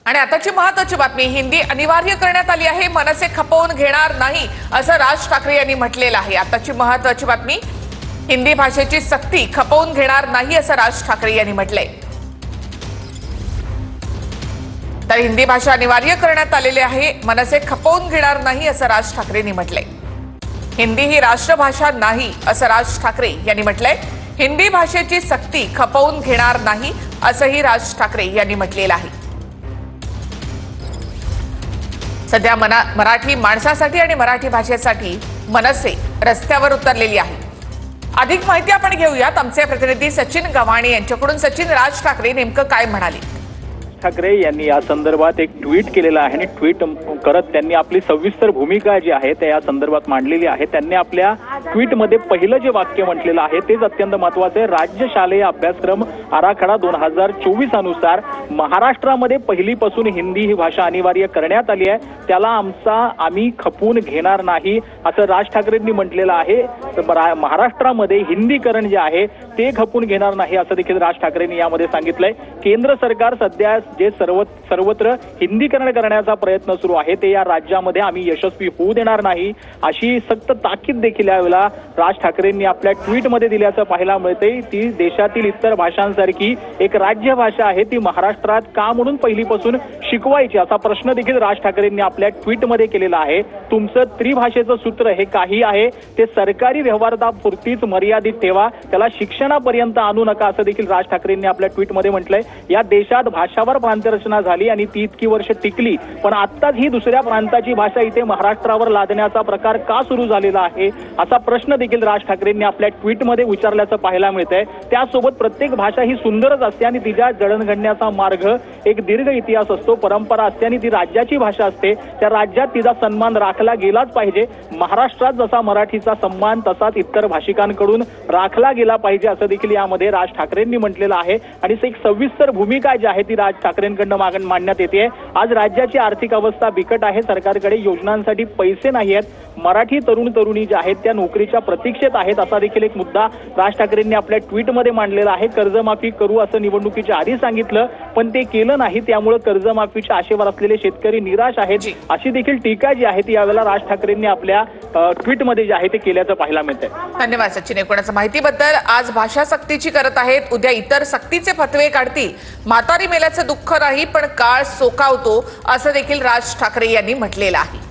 आणि आताची महत्त्वाची बातमी, हिंदी अनिवार्य करण्यात आली आहे, मनसे खपवून घेणार नाही असं राज ठाकरे यांनी म्हटलेलं आहे। आताची महत्त्वाची बातमी, हिंदी भाषेची सक्ती खपवून घेणार नाही असं राज ठाकरे यांनी म्हटलंय। तर हिंदी भाषा अनिवार्य करण्यात आलेली आहे, मनसे खपवून घेणार नाही असं राज ठाकरेंनी म्हटलंय। हिंदी ही राष्ट्रभाषा नाही असं राज ठाकरे यांनी म्हटलंय। हिंदी भाषेची सक्ती खपवून घेणार नाही असंही राज ठाकरे यांनी म्हटलेलं आहे। सध्या मराठी माणसासाठी आणि मराठी भाषेसाठी मनसे रस्त्यावर उतरलेली आहे। अधिक माहिती आपण घेऊयात आमचे प्रतिनिधी सचिन गव्हाणे यांच्याकडून। सचिन, राज ठाकरे नेमकं काय म्हणाले? ठाकरे यांनी या संदर्भात एक ट्विट केलेलं आहे आणि ट्विट करत त्यांनी आपली सविस्तर भूमिका जी आहे त्या या संदर्भात मांडलेली आहे। त्यांनी आपल्या ट्विटमध्ये पहिलं जे वाक्य म्हटलेलं आहे तेच अत्यंत महत्त्वाचं आहे। राज्य शालेय अभ्यासक्रम आराखडा 2024 अनुसार महाराष्ट्रामध्ये पहिलीपासून हिंदी ही भाषा अनिवार्य करण्यात आली आहे, त्याला आम्ही खपवून घेणार नाही असं राज ठाकरेंनी म्हटलेलं आहे। महाराष्ट्रामध्ये हिंदीकरण जे आहे ते खपवून घेणार नाही असं देखील राज ठाकरेंनी यामध्ये सांगितलंय। केंद्र सरकार सध्या जे सर्वत्र हिंदीकरण करण्याचा प्रयत्न सुरू आहे ते या राज्यामध्ये आम्ही यशस्वी होऊ देणार नाही अशी सक्त ताकीद देखील यावेळेला राज ठाकरेंनी आपल्या ट्विटमध्ये दिल्याचं पाहायला मिळतंय। ती देशातील इतर भाषांसारखी एक राज्य भाषा आहे, ती महाराष्ट्रात का म्हणून पहिलीपासून शिकवायची असा प्रश्न देखील राज ठाकरेंनी आपल्या ट्विटमध्ये केलेला आहे। तुमचं त्रिभाषेचं सूत्र हे काही आहे ते सरकारी व्यवहारापुरतीच मर्यादित ठेवा, त्याला शिक्षणापर्यंत आणू नका असं देखील राज ठाकरेंनी आपल्या ट्विटमध्ये म्हटलंय। या देशात भाषावर प्रांतरचना झाली आणि ती इतकी वर्ष टिकली, पण आत्ताच ही दुसऱ्या प्रांताची भाषा इथे महाराष्ट्रावर लादण्याचा प्रकार का सुरू झालेला आहे असा प्रश्न देखील राज ठाकरेंनी आपल्या ट्विटमध्ये विचारल्याचं पाहायला मिळतंय। त्यासोबत प्रत्येक भाषा ही सुंदरच असते आणि तिच्या जडणघडण्याचा मार्ग एक दीर्घ इतिहास असतो, परंपरा असते आणि ती राज्याची भाषा असते, त्या राज्यात तिचा सन्मान राखला गेलाच पाहिजे। महाराष्ट्रात जसा मराठीचा सन्मान तसाच इतर भाषिकांकडून राखला गेला पाहिजे असं देखील यामध्ये राज ठाकरेंनी म्हटलेलं आहे। आणि एक सविस्तर भूमिका जी आहे ती राज ठाकरेंकडनं मांडण्यात येते। आज राज्याची आर्थिक अवस्था बिकट आहे, सरकारकडे योजनांसाठी पैसे नाही आहेत, मराठी तरुणी जे आहेत त्या नोकरीच्या प्रतीक्षेत आहेत असा देखील एक मुद्दा राज ठाकरेंनी आपल्या ट्विटमध्ये मांडलेला आहे। कर्जमाफी करू असं निवडणुकीच्या आधी सांगितलं पण ते केलं नाही, त्यामुळे कर्जमाफीच्या आशेवर असलेले शेतकरी निराश आहेत अशी देखील टीका जी आहे ती यावेळेला राज ठाकरेंनी आपल्या ट्विटमध्ये जे आहे ते केल्याचं पाहायला मिळतंय। धन्यवाद सचिन एकूणच माहितीबद्दल। आज भाषा सक्तीची करत आहेत, उद्या इतर सक्तीचे फतवे काढतील। म्हातारी मेल्याचं दुःख नाही पण काळ सोकावतो असं देखील राज ठाकरे यांनी म्हटलेलं आहे।